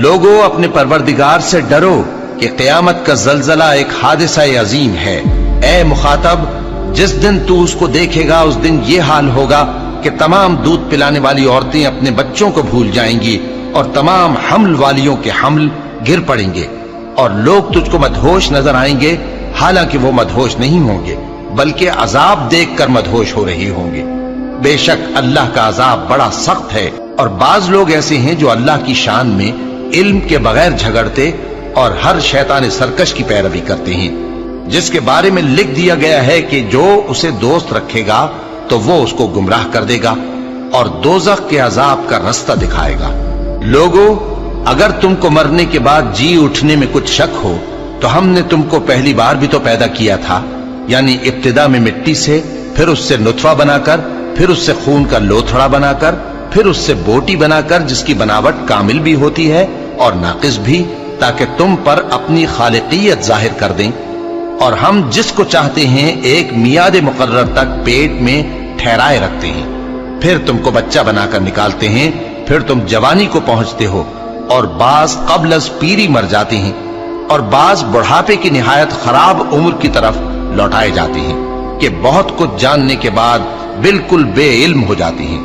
लोगों, अपने परवरदिगार से डरो कि क़यामत का ज़लज़ला एक हादिसा अजीम है। ए मुखातब, जिस दिन तू उसको देखेगा उस दिन ये हाल होगा कि तमाम दूध पिलाने वाली औरतें अपने बच्चों को भूल जाएंगी और तमाम हम्ल वालियों के हम्ल गिर पड़ेंगे और लोग तुझको मदहोश नजर आएंगे, हालांकि वो मदहोश नहीं होंगे बल्कि अजाब देखकर मदहोश हो रहे होंगे। बेशक अल्लाह का अजाब बड़ा सख्त है। और बाज लोग ऐसे हैं जो अल्लाह की शान में इल्म के बगैर झगड़ते और हर शैतान सरकश की पैरवी करते हैं, जिसके बारे में लिख दिया गया है कि जो उसे दोस्त रखेगा तो वो उसको गुमराह कर देगा और दोज़ख के अजाब का रास्ता दिखाएगा। लोगों, अगर तुमको मरने के बाद जी उठने में कुछ शक हो तो हमने तुमको पहली बार भी तो पैदा किया था, यानी इब्तिदा में मिट्टी से, फिर उससे नुतफा बनाकर, फिर उससे खून का लोथड़ा बनाकर, फिर उससे बोटी बनाकर जिसकी बनावट कामिल भी होती है और नाकिस भी, ताकि तुम पर अपनी खालिकियत जाहिर कर दें। और हम जिसको चाहते हैं एक मियाद मुकर्रर तक पेट में ठहराए रखते हैं, फिर तुमको बच्चा बनाकर निकालते हैं, फिर तुम जवानी को पहुंचते हो और बाज कब्ल अज पीरी मर जाते हैं और बाज बुढ़ापे की निहायत खराब उम्र की तरफ लौटाए जाते हैं कि बहुत कुछ जानने के बाद बिल्कुल बेइल्म हो जाते हैं।